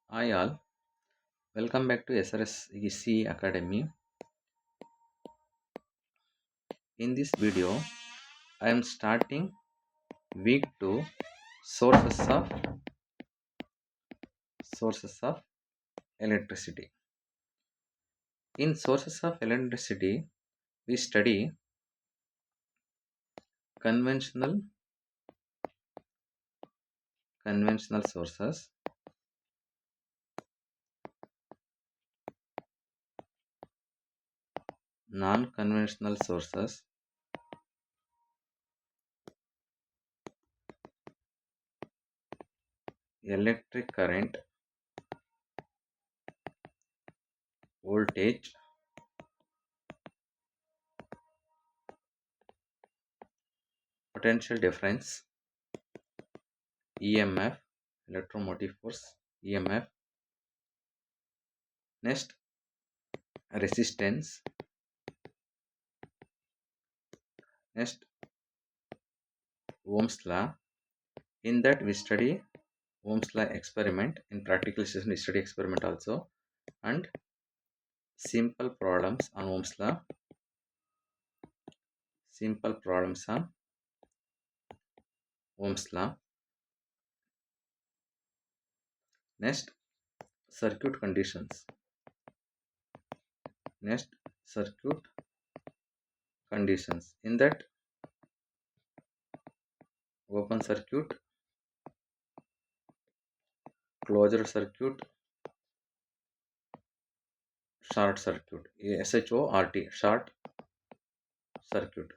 Hi all, welcome back to SRSEC Academy. In this video, I am starting week 2 sources of electricity. In sources of electricity, we study conventional sources, non-conventional sources, electric current, voltage, potential difference, EMF, electromotive force, EMF. Next, resistance. Next, Ohm's law. In that we study Ohm's law experiment. In practical session we study experiment also, and simple problems on Ohm's law. Simple problems on Ohm's law. Next, circuit conditions. Next, circuit conditions. In that, open circuit, closed circuit, short circuit. SHORT, short circuit.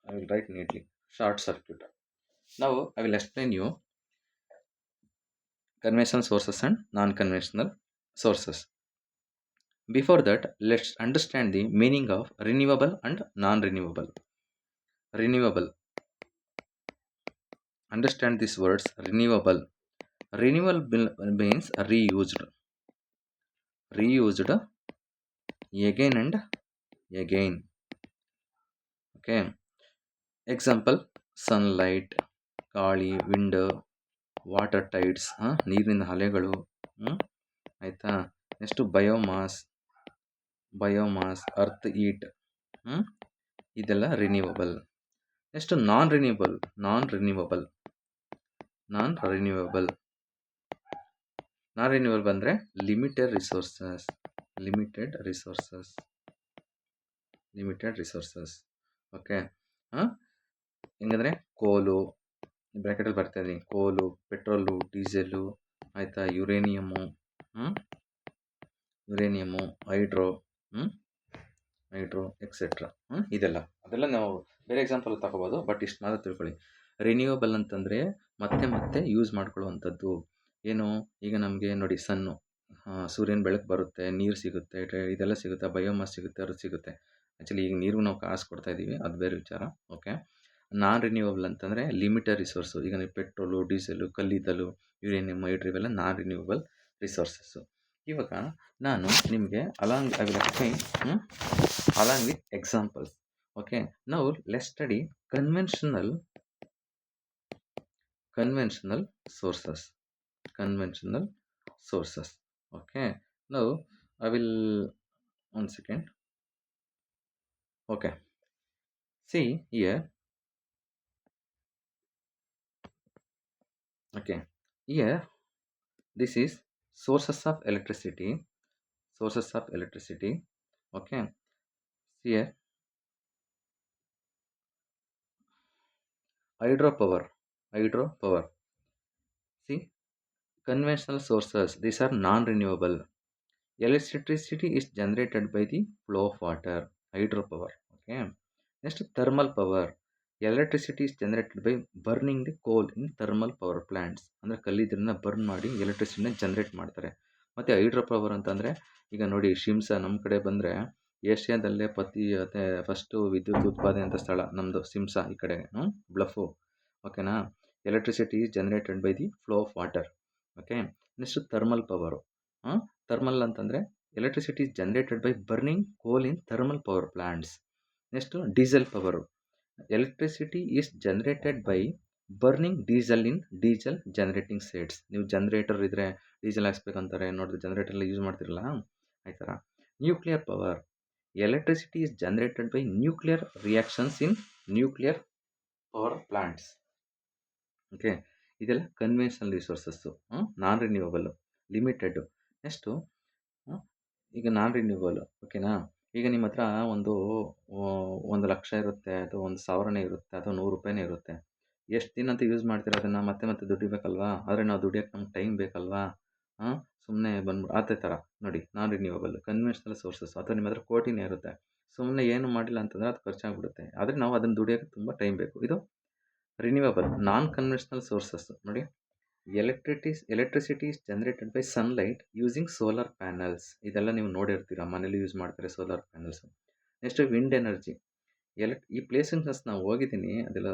I will write neatly. Short circuit. Now I will explain you conventional sources and non-conventional sources. Before that, let's understand the meaning of renewable and non-renewable. Renewable. Understand these words. Renewable. Renewable means reused. Reused again and again. Okay. Example: sunlight, ಗಾಳಿ, wind, water tides, ನೀರಿನ ಅಲೆಗಳು, ಆಯ್ತಾ. Next biomass, earth ಈಟ್, ಇದೆಲ್ಲ renewable. Next ನಾನ್ renewable ಬಂದರೆ limited resources. Okay. ಹೆಂಗಂದರೆ ಕೋಲು, ಬ್ರ್ಯಾಕೆಟಲ್ಲಿ ಬರ್ತಾ ಇದ್ದೀನಿ, ಕೋಲು, ಪೆಟ್ರೋಲು, ಡೀಸೆಲು, ಆಯಿತಾ, ಯುರೇನಿಯಮು, ಹೈಡ್ರೋ ಎಕ್ಸೆಟ್ರಾ. ಅದೆಲ್ಲ ನಾವು ಬೇರೆ ಎಕ್ಸಾಂಪಲ್ ತಗೋಬೋದು, ಬಟ್ ಇಷ್ಟು ಮಾತ್ರ ತಿಳ್ಕೊಳ್ಳಿ. ರಿನ್ಯೂವಬಲ್ ಅಂತಂದರೆ ಮತ್ತೆ ಯೂಸ್ ಮಾಡ್ಕೊಳ್ಳುವಂಥದ್ದು. ಏನು, ಈಗ ನಮಗೆ ನೋಡಿ, ಸೂರ್ಯನ ಬೆಳಕು ಬರುತ್ತೆ, ನೀರು ಸಿಗುತ್ತೆ, ಇದೆಲ್ಲ ಸಿಗುತ್ತೆ, ಬಯೋಮಾಸ್ ಸಿಗುತ್ತೆ, ಅದು ಸಿಗುತ್ತೆ. ಆ್ಯಕ್ಚುಲಿ ಈಗ ನೀರು ನಾವು ಕಾಸು ಕೊಡ್ತಾ ಇದ್ದೀವಿ, ಅದು ಬೇರೆ ವಿಚಾರ. ಓಕೆ. ನಾನ್ ರಿನ್ಯೂವಬಲ್ ಅಂತಂದರೆ ಲಿಮಿಟೆಡ್ ರಿಸೋರ್ಸು. ಈಗ ನೀವು ಪೆಟ್ರೋಲು, ಡೀಸೆಲು, ಕಲ್ಲಿದ್ದಲು, ಯುರೇನಿಯಂ, ಹೈಡ್ರೋ ಇವೆಲ್ಲ ನಾನ್ ರಿನ್ಯೂವಬಲ್ ರಿಸೋರ್ಸಸ್ಸು. ಇವಾಗ ನಾನು ನಿಮಗೆ along with examples. Okay. Now let's study conventional sources. Okay. Now I will, 1 second. Okay. See here. Okay. Here, this is sources of electricity. Okay. Here, hydropower. See, conventional sources, these are non-renewable. Electricity is generated by the flow of water, hydropower. Okay. Next, thermal power. Electricity is generated by burning the coal in thermal power plants. ಅಂದರೆ ಕಲ್ಲಿದ್ದನ್ನ burn ಮಾಡಿ ಎಲೆಕ್ಟ್ರಿಸಿಟಿನ generate ಮಾಡ್ತಾರೆ. ಮತ್ತು hydro power ಅಂತಂದರೆ, ಈಗ ನೋಡಿ, ಶಿಮ್ಸಾ ನಮ್ಮ ಕಡೆ ಬಂದರೆ ಏಷ್ಯಾದಲ್ಲೇ ಫಸ್ಟು ವಿದ್ಯುತ್ ಉತ್ಪಾದನೆ ಅಂತ ಸ್ಥಳ ನಮ್ಮದು ಶಿಮ್ಸಾ, ಈ ಕಡೆ ಬ್ಲಫು. ಓಕೆನಾ. Electricity is generated by the flow of water. Okay. Next thermal power. Thermal ಅಂತಂದರೆ electricity is generated by burning coal in thermal power plants. Next diesel power. Electricity is generated by burning diesel in diesel generating sets. ನೀವು generator ಇದ್ದರೆ diesel ಹಾಕ್ಸ್ಬೇಕಂತಾರೆ ನೋಡಿದ್ರೆ generator ಎಲ್ಲ use ಮಾಡ್ತಿರಲ್ಲ ಈ ಥರ. Nuclear power, electricity is generated by nuclear reactions in nuclear power plants. Okay, ಇದೆಲ್ಲ conventional resources, ನಾನ್ renewable, limited. Next ಈಗ ನಾನ್ ರಿನ್ಯೂವಬಲ್, ಓಕೆನಾ. ಈಗ ನಿಮ್ಮ ಹತ್ರ ಒಂದು 1,00,000 ಇರುತ್ತೆ, ಅಥವಾ 1,000ನೇ ಇರುತ್ತೆ, ಅಥವಾ 100 ರೂಪಾಯಿನೇ ಇರುತ್ತೆ. ಎಷ್ಟು ದಿನ ಅಂತ ಯೂಸ್ ಮಾಡ್ತೀರಾ ಅದನ್ನು, ಮತ್ತೆ ಮತ್ತೆ ದುಡಿಬೇಕಲ್ವಾ. ಆದರೆ ನಾವು ದುಡಿಯೋಕ್ಕೆ ನಮ್ಗೆ ಟೈಮ್ ಬೇಕಲ್ವಾ. ಸುಮ್ಮನೆ ಬಂದ್ಬಿಟ್ಟು ಅದೇ ಥರ ನೋಡಿ, ನಾನ್ ರಿನ್ಯೂವಬಲ್ ಕನ್ವೆನ್ಷನಲ್ ಸೋರ್ಸಸ್. ಅಥವಾ ನಿಮ್ಮ ಹತ್ರ ಕೋಟಿನೇ ಇರುತ್ತೆ, ಸುಮ್ಮನೆ ಏನು ಮಾಡಿಲ್ಲ ಅಂತಂದರೆ ಅದು ಖರ್ಚಾಗ್ಬಿಡುತ್ತೆ. ಆದರೆ ನಾವು ಅದನ್ನು ದುಡಿಯೋಕ್ಕೆ ತುಂಬ ಟೈಮ್ ಬೇಕು. ಇದು ರಿನ್ಯೂವಬಲ್ ನಾನ್ ಕನ್ವೆನ್ಷನಲ್ ಸೋರ್ಸಸ್. ನೋಡಿ, electricity is generated by sunlight using solar panels. ಇದೆಲ್ಲ ನೀವು ನೋಡಿರ್ತೀರ, ಮನೇಲಿ ಯೂಸ್ ಮಾಡ್ತಾರೆ solar panels. Next wind energy. ಈ ಪ್ಲೇಸಸ್ ನಾವು ಹೋಗಿದ್ದೀನಿ ಅದೆಲ್ಲ,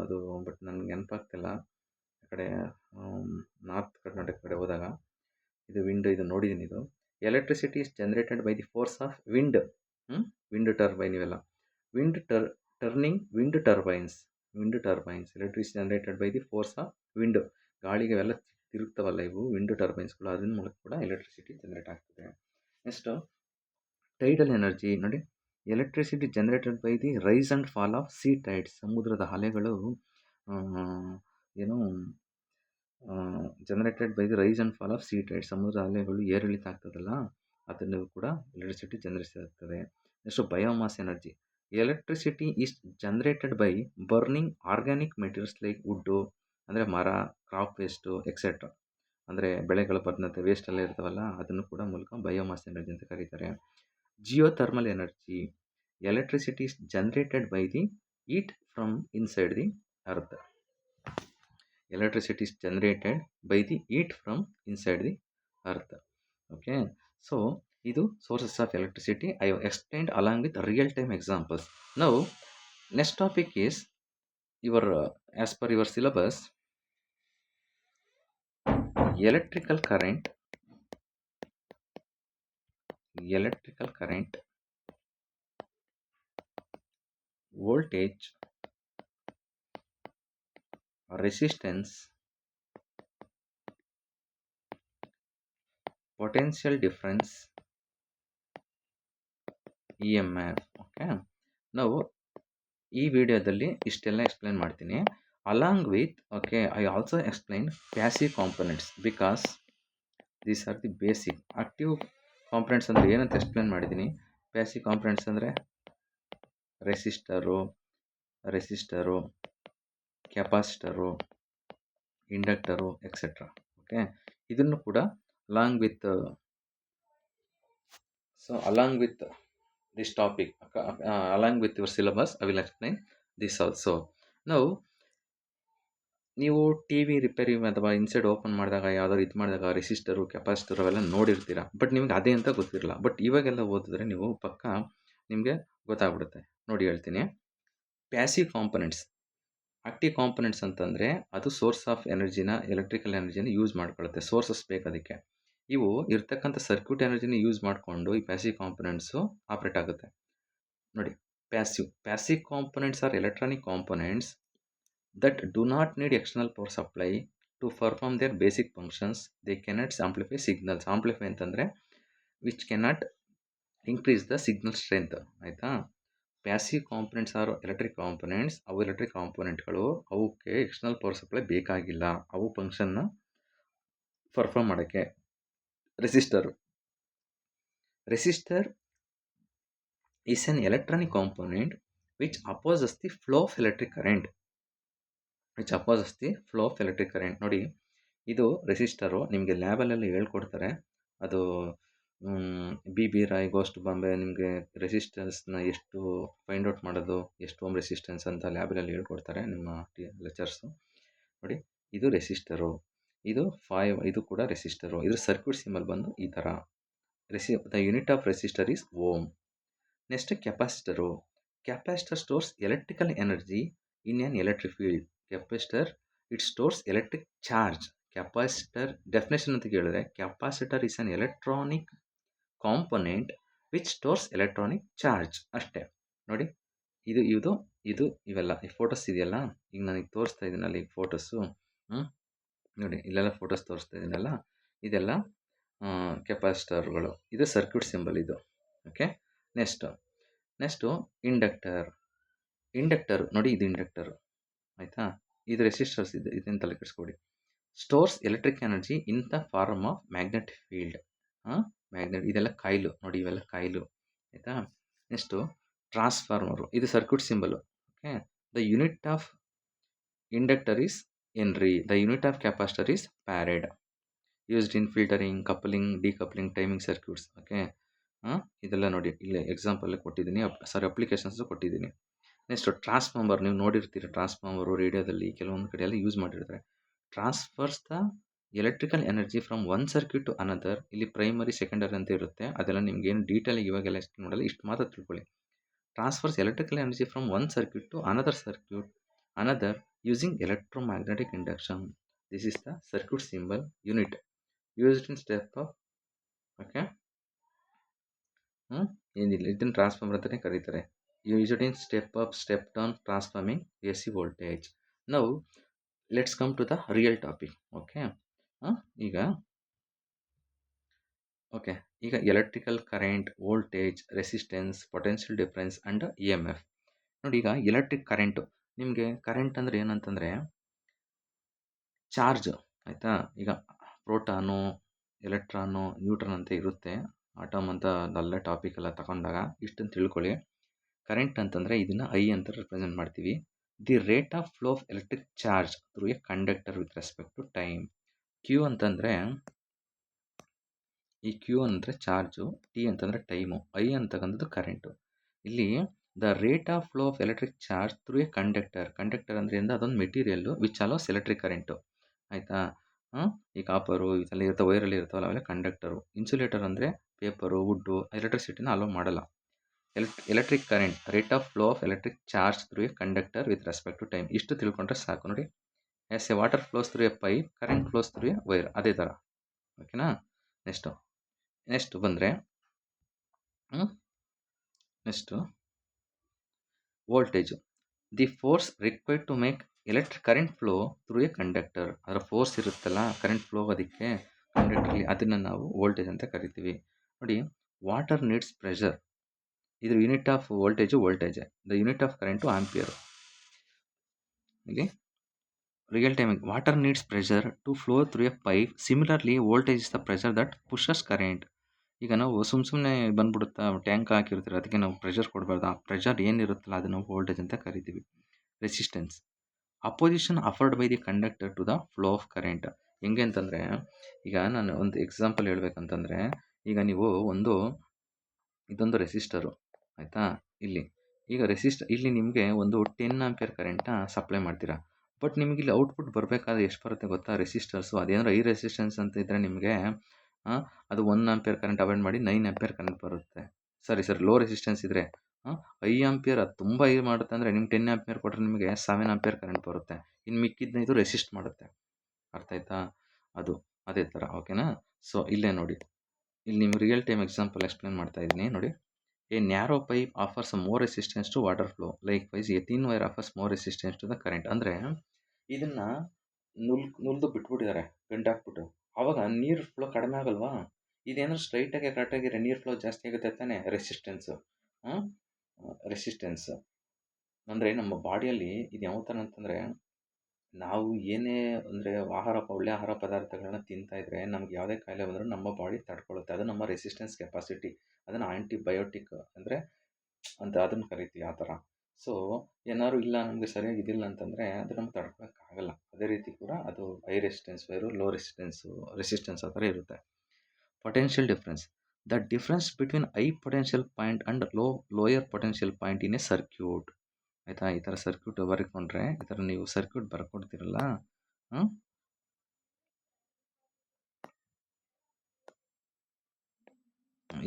ಅದು ಬಟ್ ನನಗೆ ನೆನಪಾಗ್ತಿಲ್ಲ. ಆ ಕಡೆ ನಾರ್ತ್ ಕರ್ನಾಟಕ ಕಡೆ ಹೋದಾಗ ಇದು ವಿಂಡ್, ಇದು ನೋಡಿದ್ದೀನಿ. ಇದು electricity is generated by the force of wind. Wind turbine ಇವೆಲ್ಲ. Turning wind turbines. Electricity generated by the force of wind. ಗಾಳಿಗೆ ಅವೆಲ್ಲ ತಿರುಗ್ತವಲ್ಲ ಇವು ವಿಂಡ್ ಟರ್ಬೈನ್ಸ್ಗಳು, ಅದ್ರ ಮೂಲಕ ಕೂಡ ಎಲೆಕ್ಟ್ರಿಸಿಟಿ ಜನರೇಟ್ ಆಗ್ತದೆ. Next tidal energy. ನೋಡಿ, electricity generated by the rise and fall of sea tides. ಸಮುದ್ರದ ಅಲೆಗಳು ಏನು generated by the rise and fall of sea tides. ಸಮುದ್ರ ಅಲೆಗಳು ಏರಿಳಿತ ಆಗ್ತದಲ್ಲ, ಅದನ್ನು ಕೂಡ ಎಲೆಕ್ಟ್ರಿಸಿಟಿ ಜನರೇಟ್ ಆಗ್ತದೆ. Next biomass energy. Electricity is generated by burning organic materials like wood, ಅಂದರೆ ಮರ, ಕ್ರಾಪ್ ವೇಸ್ಟು ಎಕ್ಸೆಟ್ರಾ. ಅಂದರೆ ಬೆಳೆಗಳ ಪದಾರ್ಥ ವೇಸ್ಟ್ ಎಲ್ಲ ಇರ್ತಾವಲ್ಲ, ಅದನ್ನು ಕೂಡ ಮೂಲಕ ಬಯೋಮಾಸ್ ಎನರ್ಜಿ ಅಂತ ಕರೀತಾರೆ. Geothermal energy. Electricity is generated by the heat from inside the earth. Electricity is generated by the heat from inside the earth. Okay, so ಇದು sources of electricity. I have explained along with real time examples. Now next topic is your as per your syllabus, electrical current, voltage, resistance, potential difference, EMF. Okay, ನಾವು ಈ ವಿಡಿಯೋದಲ್ಲಿ ಇಷ್ಟೆಲ್ಲ explain ಮಾಡ್ತೀನಿ. Along with, okay, I also explain passive components because these are the basic. Active components ಅಂದರೆ ಏನಂತ explain ಮಾಡಿದ್ದೀನಿ. Passive components ಅಂದರೆ ರೆಸಿಸ್ಟರು, capacitor, ಇಂಡಕ್ಟರು etcetera. Okay, ಇದನ್ನು ಕೂಡ along with this topic, along with your syllabus, I will explain this also. Now, ನೀವು T V repair ಅಥವಾ inside open ಮಾಡಿದಾಗ ಯಾವ್ದಾದ್ರು ಇದು ಮಾಡಿದಾಗ ರೆಸಿಸ್ಟರು, ಕೆಪಾಸಿಟರು ಅವೆಲ್ಲ ನೋಡಿರ್ತೀರ, ಬಟ್ ನಿಮ್ಗೆ ಅದೇ ಅಂತ ಗೊತ್ತಿರಲ್ಲ. ಬಟ್ ಇವಾಗೆಲ್ಲ ಓದಿದ್ರೆ ನೀವು ಪಕ್ಕ ನಿಮಗೆ ಗೊತ್ತಾಗ್ಬಿಡುತ್ತೆ. ನೋಡಿ ಹೇಳ್ತೀನಿ. ಪ್ಯಾಸಿವ್ ಕಾಂಪೊನೆಂಟ್ಸ್, ಆಕ್ಟಿವ್ ಕಾಂಪೊನೆಂಟ್ಸ್ ಅಂತಂದರೆ ಅದು ಸೋರ್ಸ್ ಆಫ್ ಎನರ್ಜಿನ, ಎಲೆಕ್ಟ್ರಿಕಲ್ ಎನರ್ಜಿನ ಯೂಸ್ ಮಾಡ್ಕೊಳ್ಳುತ್ತೆ. ಸೋರ್ಸಸ್ ಬೇಕು ಅದಕ್ಕೆ. ಇವು ಇರ್ತಕ್ಕಂಥ ಸರ್ಕ್ಯೂಟ್ ಎನರ್ಜಿನ ಯೂಸ್ ಮಾಡಿಕೊಂಡು ಈ ಪ್ಯಾಸಿವ್ ಕಾಂಪೊನೆಂಟ್ಸು ಆಪ್ರೇಟ್ ಆಗುತ್ತೆ. ನೋಡಿ, passive components are electronic components that do not need external power supply to perform their basic functions. They cannot amplify signals. Amplify ಅಂತಂದರೆ which cannot increase the signal strength. ಆಯಿತಾ. Passive components are electric components. ಅವು electric ಕಾಂಪೊನೆಂಟ್ಗಳು, ಅವಕ್ಕೆ external power supply ಬೇಕಾಗಿಲ್ಲ ಅವು ಫಂಕ್ಷನ್ನ perform ಮಾಡೋಕ್ಕೆ. Resistor is an electronic component which opposes the flow of electric current. ನೋಡಿ, ಇದು ರೆಸಿಸ್ಟರು. ನಿಮಗೆ ಲ್ಯಾಬಲ್ಲೆಲ್ಲ ಹೇಳ್ಕೊಡ್ತಾರೆ. ಅದು BB ರಾಯ್, ಗೋಸ್ಟ್ ಬಾಂಬೆ ನಿಮಗೆ ರೆಸಿಸ್ಟೆನ್ಸ್ನ ಎಷ್ಟು ಫೈಂಡ್ ಔಟ್ ಮಾಡೋದು, ಎಷ್ಟು ಓಮ್ ರೆಸಿಸ್ಟೆನ್ಸ್ ಅಂತ ಲ್ಯಾಬಲ್ಲಿ ಹೇಳ್ಕೊಡ್ತಾರೆ ನಿಮ್ಮ ಲೆಕ್ಚರ್ಸು. ನೋಡಿ, ಇದು ರೆಸಿಸ್ಟರು, ಇದು ಕೂಡ ರೆಸಿಸ್ಟರು. ಇದ್ರ ಸರ್ಕ್ಯೂಟ್ ಸಿಂಬಲ್ ಬಂದು ಈ ಥರ. The unit of resistor is ohm. Next capacitor. Capacitor stores electrical energy in an electric field. Capacitor it stores electric charge. Capacitor definition ಅಂತ ಕೇಳಿದ್ರೆ, capacitor is an electronic component which stores electronic charge. ಅಷ್ಟೇ. ನೋಡಿ, ಇದು ಇದು ಇವೆಲ್ಲ ಈ photos ಇದೆಯಲ್ಲ, ಈಗ ನನಗೆ ತೋರಿಸ್ತಾ ಇದ್ದೀನಲ್ಲ ಈಗ ಫೋಟೋಸು. ನೋಡಿ ಇಲ್ಲೆಲ್ಲ ಫೋಟೋಸ್ ತೋರಿಸ್ತಾ ಇದ್ದೀನಲ್ಲ, ಇದೆಲ್ಲ ಕೆಪಾಸಿಟರ್ಗಳು. ಇದು ಸರ್ಕ್ಯೂಟ್ ಸಿಂಬಲ್ ಇದು. ಓಕೆ. Next inductor. ನೋಡಿ ಇದು ಇಂಡಕ್ಟರ್ ಆಯಿತಾ. ಇದು ರೆಸಿಸ್ಟರ್ಸ್ ಇದೆ, ಇದನ್ನು ತಲೆ ಕೆಡಿಸ್ಕೊಡಿ. Stores electric energy in the form of magnetic field. ಇದೆಲ್ಲ ಕಾಯಿಲು ನೋಡಿ, ಇವೆಲ್ಲ ಕಾಯಿಲು ಆಯಿತಾ. ನೆಕ್ಸ್ಟು ಟ್ರಾನ್ಸ್ಫಾರ್ಮರು, ಇದು circuit symbol. Okay. The unit of inductor is henry, the unit of capacitor is farad. Used in filtering, coupling, decoupling, timing circuits. Okay. ಇದೆಲ್ಲ ನೋಡಿ ಇಲ್ಲೇ example ಕೊಟ್ಟಿದ್ದೀನಿ, applications ಕೊಟ್ಟಿದ್ದೀನಿ. ನೆಕ್ಸ್ಟ್ ಟ್ರಾನ್ಸ್ಫಾರ್ಮರ್, ನೀವು ನೋಡಿರ್ತೀರಿ ಟ್ರಾನ್ಸ್ಫಾರ್ಮರು ರೇಡಿಯೋದಲ್ಲಿ ಕೆಲವೊಂದು ಕಡೆ ಎಲ್ಲ ಯೂಸ್ ಮಾಡಿರ್ತಾರೆ. Transfers the electrical energy from one circuit to another. ಇಲ್ಲಿ ಪ್ರೈಮರಿ ಸೆಕೆಂಡರಿ ಅಂತ ಇರುತ್ತೆ, ಅದೆಲ್ಲ ನಿಮ್ಗೆ ಏನು ಡೀಟೇಲಾಗಿ ಇವಾಗೆಲ್ಲ ಎಷ್ಟು ನೋಡಲ್ಲ, ಇಷ್ಟು ಮಾತ್ರ ತಿಳ್ಕೊಳ್ಳಿ. Transfers electrical energy from one circuit to another using electromagnetic induction. This is the circuit symbol unit used in step off. Okay. ಏನಿಲ್ಲ, ಇದನ್ನು ಟ್ರಾನ್ಸ್ಫಾರ್ಮರ್ ಅಂತಲೇ ಕರೀತಾರೆ. Used in step up, step down transforming AC voltage. Now let's come to the real topic. Okay. ಈಗ electrical current, voltage, resistance, potential difference and EMF. ನೋಡಿ, ಈಗ electric current, ನಿಮಗೆ current ಅಂದರೆ ಏನಂತಂದರೆ ಚಾರ್ಜ್ ಆಯಿತಾ. ಈಗ ಪ್ರೋಟಾನು, ಎಲೆಕ್ಟ್ರಾನು, ನ್ಯೂಟ್ರಾನ್ ಅಂತ ಇರುತ್ತೆ, ಆಟಮ್ ಅಂತ ಅಲ್ಲೇ ಟಾಪಿಕ್ ಎಲ್ಲ ತಗೊಂಡಾಗ ಇಷ್ಟನ್ನು ತಿಳ್ಕೊಳ್ಳಿ. ಕರೆಂಟ್ ಅಂತಂದರೆ ಇದನ್ನು I ಅಂತ ರೆಪ್ರೆಸೆಂಟ್ ಮಾಡ್ತೀವಿ. The rate of flow of electric charge through a conductor with respect to time. Q ಅಂತಂದರೆ, ಈ Q ಅಂದರೆ ಚಾರ್ಜು, T ಅಂತಂದರೆ ಟೈಮು, I ಅಂತಕ್ಕಂಥದ್ದು ಕರೆಂಟು. ಇಲ್ಲಿ the rate of flow of electric charge through a conductor ಅಂದರೆ ಅದೊಂದು material which allows electric current ಆಯಿತಾ. ಈ ಕಾಪರು ಇದೆಲ್ಲ ಇರುತ್ತೆ, ವೈರಲ್ಲಿ ಇರ್ತಾವಲ್ಲ ಅವೆಲ್ಲ ಕಂಡಕ್ಟರು. ಇನ್ಸುಲೇಟರ್ ಅಂದರೆ ಪೇಪರು, ವುಡ್ಡು, ಎಲೆಕ್ಟ್ರಿಸಿಟಿನ ಅಲೋ ಮಾಡಲ್ಲ. Electric current, rate of flow of electric charge through a conductor with respect to time. ಇಷ್ಟು ತಿಳ್ಕೊಂಡ್ರೆ ಸಾಕು ನೋಡಿ. As a water flows through a pipe, current flows through a wire, ಅದೇ ಥರ. ಓಕೆನಾ. ನೆಕ್ಸ್ಟ್ ಬಂದರೆ voltage. The force required to make electric current flow through a conductor. ಅದರ force ಇರುತ್ತಲ್ಲ ಕರೆಂಟ್ ಫ್ಲೋ ಅದಕ್ಕೆ ಕಂಡಕ್ಟರ್ಲಿ, ಅದನ್ನು ನಾವು ವೋಲ್ಟೇಜ್ ಅಂತ ಕರಿತೀವಿ. ನೋಡಿ, ವಾಟರ್ ನೀಡ್ಸ್ ಪ್ರೆಷರ್, ಇದ್ರ unit of voltage voltage, the unit of current ampere. ಇಲ್ಲಿ real timing, water needs pressure to flow through a pipe, similarly voltage is the pressure that pushes current. ಈಗ ನಾವು ಸುಮ್ಮನೆ ಬಂದ್ಬಿಡುತ್ತಾ tank ಹಾಕಿರ್ತೀರ, ಅದಕ್ಕೆ ನಾವು pressure ಕೊಡಬಾರ್ದು. ಆ pressure ಏನಿರುತ್ತಲ್ಲ ಅದನ್ನು ವೋಲ್ಟೇಜ್ ಅಂತ ಕರಿತೀವಿ. Resistance, opposition afford by the conductor to the flow of current. ಹೆಂಗೆ ಅಂತಂದರೆ, ಈಗ ನಾನು ಒಂದು ಎಕ್ಸಾಂಪಲ್ ಹೇಳ್ಬೇಕಂತಂದರೆ, ಈಗ ನೀವು ಇದೊಂದು ರೆಸಿಸ್ಟರು ಆಯಿತಾ. ಇಲ್ಲಿ ನಿಮಗೆ ಒಂದು 10 ಆಂಪಿಯರ್ ಕರೆಂಟ್ನ ಸಪ್ಲೈ ಮಾಡ್ತೀರಾ. ಬಟ್ ನಿಮಗೆ ಇಲ್ಲಿ ಔಟ್ಪುಟ್ ಬರಬೇಕಾದ್ರೆ ಎಷ್ಟು ಬರುತ್ತೆ ಗೊತ್ತಾ, ರೆಸಿಸ್ಟರ್ಸು ಅದೇನಾದ್ರು ಐ ರೆಸಿಸ್ಟೆನ್ಸ್ ಅಂತ ಇದ್ದರೆ ನಿಮಗೆ ಅದು 1 ಆಂಪಿಯರ್ ಕರೆಂಟ್ ಅವಾಯ್ಡ್ ಮಾಡಿ 9 ಆಂಪಿಯರ್ ಕರೆಂಟ್ ಬರುತ್ತೆ. ಸರಿ ಲೋ ರೆಸಿಸ್ಟೆನ್ಸ್ ಇದ್ದರೆ 5 ಆಂಪಿಯರ್, ಅದು ತುಂಬ ಮಾಡುತ್ತೆ ಅಂದರೆ ನಿಮ್ಗೆ 10 ಆಂಪಿಯರ್ ಕೊಟ್ಟರೆ ನಿಮಗೆ 7 ಆಂಪಿಯರ್ ಕರೆಂಟ್ ಬರುತ್ತೆ. ಇನ್ನು ಮಿಕ್ಕಿದ್ನ ಇದು ರೆಸಿಸ್ಟ್ ಮಾಡುತ್ತೆ. ಅರ್ಥ ಆಯ್ತಾ. ಅದು ಅದೇ ಥರ. ಓಕೆನಾ. ಸೊ ಇಲ್ಲೇ ನೋಡಿ, ಇಲ್ಲಿ ನಿಮ್ಗೆ ರಿಯಲ್ ಟೈಮ್ ಎಕ್ಸಾಂಪಲ್ ಎಕ್ಸ್ಪ್ಲೇನ್ ಮಾಡ್ತಾ ಇದ್ದೀನಿ ನೋಡಿ. A narrow pipe offers more resistance to water flow, likewise a thin wire offers more resistance to the current. ಅಂದರೆ ಇದನ್ನು ನುಲ್ದು ಬಿಟ್ಬಿಟ್ಟಿದ್ದಾರೆ ಗಂಟು ಹಾಕ್ಬಿಟ್ಟು, ಆವಾಗ ನೀರು ಫ್ಲೋ ಕಡಿಮೆ ಆಗಲ್ವಾ. ಇದೇನಾದ್ರು ಸ್ಟ್ರೈಟಾಗಿ ಕರೆಕ್ಟಾಗಿರೋ ನೀರು ಫ್ಲೋ ಜಾಸ್ತಿ ಆಗುತ್ತೆ ತಾನೇ. ರೆಸಿಸ್ಟೆನ್ಸ್ ಅಂದರೆ ನಮ್ಮ ಬಾಡಿಯಲ್ಲಿ ಇದು ಯಾವ ಥರ ಅಂತಂದರೆ, ನಾವು ಏನೇ ಅಂದರೆ ಒಳ್ಳೆ ಆಹಾರ ಪದಾರ್ಥಗಳನ್ನ ತಿಂತಾಯಿದ್ರೆ ನಮ್ಗೆ ಯಾವುದೇ ಕಾಯಿಲೆ ಬಂದರೂ ನಮ್ಮ ಬಾಡಿ ತಡ್ಕೊಳ್ಳುತ್ತೆ. ಅದು ನಮ್ಮ ರೆಸಿಸ್ಟೆನ್ಸ್ ಕೆಪಾಸಿಟಿ. ಅದನ್ನು ಆಂಟಿಬಯೋಟಿಕ್ ಅಂದರೆ ಅಂತ ಅದನ್ನು ಕರಿತೀವಿ ಆ ಥರ. ಸೊ ಏನಾದ್ರು ಇಲ್ಲ ನಮಗೆ ಸರಿಯಾಗಿ ಇದಿಲ್ಲ ಅಂತಂದರೆ ಅದು ನಮ್ಗೆ ತಡ್ಕೊಳಕ್ಕಾಗಲ್ಲ. ಅದೇ ರೀತಿ ಕೂಡ ಅದು high resistance wire, low resistance ಆ ಥರ ಇರುತ್ತೆ. Potential difference, the difference between high potential point and lower potential point in a circuit ಆಯಿತಾ. ಈ ಥರ ಸರ್ಕ್ಯೂಟ್ ಬರ್ಕೊಂಡ್ರೆ, ಈ ಥರ ನೀವು ಸರ್ಕ್ಯೂಟ್ ಬರ್ಕೊಡ್ತೀರಲ್ಲ,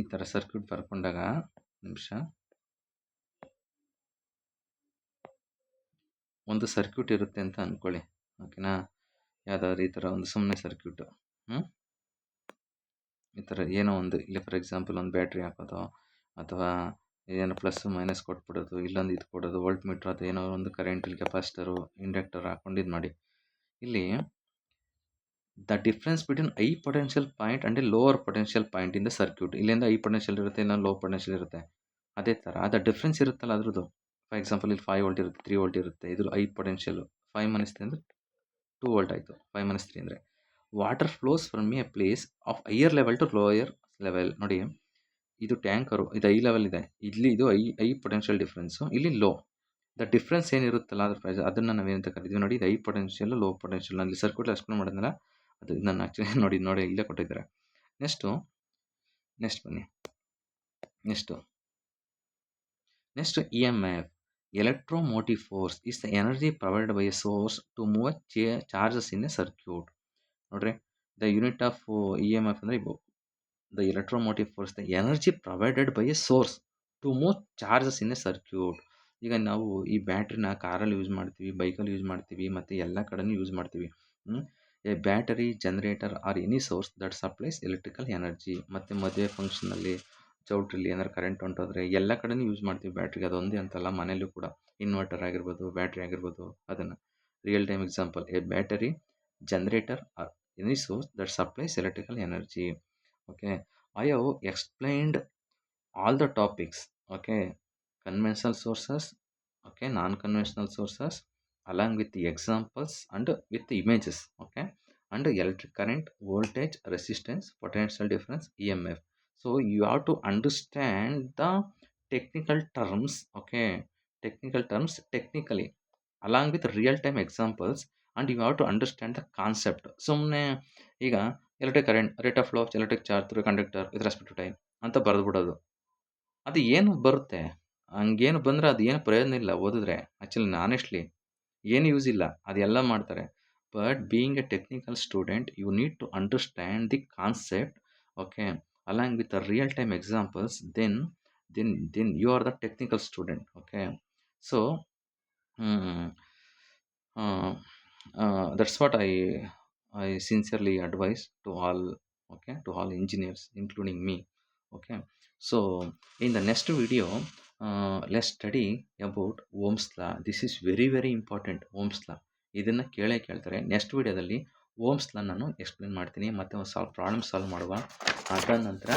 ಈ ಥರ ಸರ್ಕ್ಯೂಟ್ ಬರ್ಕೊಂಡಾಗ ಒಂದು ಸರ್ಕ್ಯೂಟ್ ಇರುತ್ತೆ ಅಂತ ಅಂದ್ಕೊಳ್ಳಿ. ಓಕೆನಾ. ಯಾವುದಾದ್ರು ಈ ಥರ ಒಂದು ಸುಮ್ಮನೆ ಸರ್ಕ್ಯೂಟು, ಈ ಥರ ಏನೋ ಒಂದು, ಇಲ್ಲಿ ಫಾರ್ ಎಕ್ಸಾಂಪಲ್ ಒಂದು ಬ್ಯಾಟ್ರಿ ಹಾಕೋದು ಅಥವಾ ಏನೋ ಪ್ಲಸ್ ಮೈನಸ್ ಕೊಟ್ಬಿಡೋದು, ಇಲ್ಲೊಂದು ಇದು ಕೊಡೋದು, ವೋಲ್ಟ್ ಮೀಟ್ರ್ ಅಥವಾ ಏನೋ ಒಂದು ಕರೆಂಟಲ್ಲಿ ಕೆಪಾಸಿಟರು ಇಂಡಕ್ಟರ್ ಹಾಕೊಂಡು ಇದು ಮಾಡಿ. ಇಲ್ಲಿ the difference between high potential point and A lower potential point in the circuit. ಇಲ್ಲಿಂದ ಹೈ ಪೊಟೆನ್ಷಿಯಲ್ ಇರುತ್ತೆ, ಇಲ್ಲ ಲೋ ಪೊಟೆನ್ಷಿಯಲ್ ಇರುತ್ತೆ. ಅದೇ ಥರ ದ ಡಿಫ್ರೆನ್ಸ್ ಇರುತ್ತಲ್ಲ ಅದ್ರದ್ದು. ಫಾರ್ ಎಕ್ಸಾಂಪಲ್ ಇಲ್ಲಿ 5 ವೋಲ್ಟ್ ಇರುತ್ತೆ, 3 ವೋಲ್ಟ್ ಇರುತ್ತೆ. ಇದು ಹೈ ಪೊಟೆನ್ಷಿಯಲ್ 5 ಮೈನಸ್ 3 ಅಂದರೆ 2 ವೋಲ್ಟ್ ಆಯಿತು. 5 ಮೈನಸ್ 3 ಅಂದರೆ water flows from a place of higher level to lower level. ನೋಡಿ, ಇದು ಟ್ಯಾಂಕರು, ಇದು ಹೈ ಲೆವೆಲ್ ಇದೆ, ಇಲ್ಲಿ ಇದು ಹೈ ಪೊಟೆನ್ಷಿಯಲ್ ಡಿಫ್ರೆನ್ಸು, ಇಲ್ಲಿ ಲೋ. ದ ಡಿಫ್ರೆನ್ಸ್ ಏನಿರುತ್ತಲ್ಲ ಅದ್ರ ಪ್ರೈಸ್ ಅದನ್ನು ನಾವೇನಂತ ಕರಿತೀವಿ ನೋಡಿ, ಇದು ಹೈ ಪೊಟೆನ್ಷಿಯಲ್ ಲೋ ಪೊಟೆನ್ಷಿಯಲ್. ಅಲ್ಲಿ ಸರ್ಕ್ಯೂಟ್ ಎಕ್ಸ್ಪ್ಲೇನ್ ಮಾಡಿದ್ನಲ್ಲ ಅದು ನಾನು ಆ್ಯಕ್ಚುಲಿ ನೋಡಿ ಇಲ್ಲೇ ಕೊಟ್ಟಿದ್ದಾರೆ. ನೆಕ್ಸ್ಟ್ ಬನ್ನಿ. Next E M F, electromotive force is the energy provided by a source to move charges in a circuit. ನೋಡ್ರಿ, the unit of E M F ಅಂದರೆ the electromotive force the energy provided by a source to move charges in a circuit. ಈಗ ನಾವು ಈ ಬ್ಯಾಟ್ರಿನ ಕಾರಲ್ಲಿ use ಮಾಡ್ತೀವಿ, ಬೈಕಲ್ಲಿ use ಮಾಡ್ತೀವಿ, ಮತ್ತು ಎಲ್ಲ ಕಡೆನೂ ಯೂಸ್ ಮಾಡ್ತೀವಿ. A battery, generator R any source that supplies electrical energy. ಮತ್ತು ಮದುವೆ ಫಂಕ್ಷನಲ್ಲಿ, ಚೌಟ್ರಿಲಿ ಏನಾದ್ರು ಕರೆಂಟ್ ಹೊಂಟೋದ್ರೆ ಎಲ್ಲ ಕಡೆನೂ ಯೂಸ್ ಮಾಡ್ತೀವಿ ಬ್ಯಾಟ್ರಿಗೆ. ಅದೊಂದೇ ಅಂತಲ್ಲ, ಮನೇಲೂ ಕೂಡ ಇನ್ವರ್ಟರ್ ಆಗಿರ್ಬೋದು, ಬ್ಯಾಟ್ರಿ ಆಗಿರ್ಬೋದು. ಅದನ್ನು real time example, A battery, generator R any source that supplies electrical energy. Okay, I have explained all the topics. Okay, conventional sources, okay, non-conventional sources, along with the examples and with the images. Okay, and electric current, voltage, resistance, potential difference, EMF. So you have to understand the technical terms. Okay, technical terms technically, along with real time examples, and you have to understand the concept. ಸುಮ್ಮನೆ ಈಗ electric current, rate of flow of electric charge through conductor with respect to time ಅಂತ ಬರೆದ್ಬಿಡೋದು. ಅದು ಏನು ಬರುತ್ತೆ, ಹಂಗೇನು ಬಂದರೆ ಅದು ಏನು ಪ್ರಯೋಜನ ಇಲ್ಲ ಓದಿದ್ರೆ. ಆ್ಯಕ್ಚುಲಿ ಆನೆಸ್ಟ್ಲಿ ಏನು ಯೂಸ್ ಇಲ್ಲ, ಅದೆಲ್ಲ ಮಾಡ್ತಾರೆ. But being a technical student you need to understand the concept. Okay, along with the real time examples, then you are the technical student. Okay, so that's what I sincerely advise to all. Okay, to all engineers including me. Okay, so in the next video, let's study about Ohm's law. This is very very important. Ohm's law ಇದನ್ನು ಕೇಳ್ತಾರೆ. Next ವಿಡಿಯೋದಲ್ಲಿ Ohm's law ನಾನು explain ಮಾಡ್ತೀನಿ, ಮತ್ತು ಒಂದು problem solve ಮಾಡುವ. ಅದಾದ ನಂತರ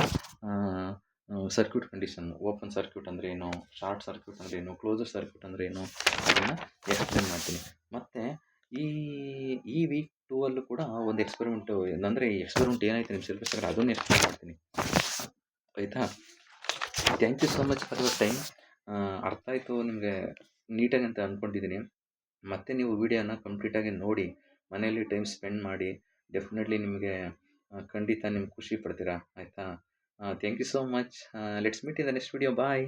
ಸರ್ಕ್ಯೂಟ್ ಕಂಡೀಷನ್, ಓಪನ್ ಸರ್ಕ್ಯೂಟ್ ಅಂದರೆ ಏನು, ಶಾರ್ಟ್ ಸರ್ಕ್ಯೂಟ್ ಅಂದರೆ ಏನು, ಕ್ಲೋಸರ್ ಸರ್ಕ್ಯೂಟ್ ಅಂದರೆ ಏನು, ಅದನ್ನು ಎಕ್ಸ್ಪ್ಲೇನ್ ಮಾಡ್ತೀನಿ. ಮತ್ತು ಈ ವೀಕ್ 2 ಅಲ್ಲೂ ಕೂಡ ಒಂದು ಎಕ್ಸ್ಪೆರಿಮೆಂಟು, ಅಂದರೆ ಈ ಎಕ್ಸ್ಪೆರಿಮೆಂಟ್ ಏನಾಯ್ತು ನಿಮ್ಮ ಸಿಲೆಬಸ್ ಅದನ್ನು ಎಕ್ಸ್ಪ್ಲೇನ್ ಮಾಡ್ತೀನಿ. ಆಯಿತಾ? Thank you so much for your time. ಅರ್ಥ ಆಯಿತು ನಿಮಗೆ ನೀಟಾಗಿ ಅಂತ ಅಂದ್ಕೊಂಡಿದ್ದೀನಿ. ಮತ್ತೆ ನೀವು ವಿಡಿಯೋನ ಕಂಪ್ಲೀಟಾಗಿ ನೋಡಿ, ಮನೆಯಲ್ಲಿ ಟೈಮ್ ಸ್ಪೆಂಡ್ ಮಾಡಿ. ಡೆಫಿನೆಟ್ಲಿ ನಿಮಗೆ ಖಂಡಿತ ನಿಮ್ಗೆ ಖುಷಿ ಪಡ್ತೀರಾ. ಆಯಿತಾ? Thank you so much. Let's meet in the next video. Bye.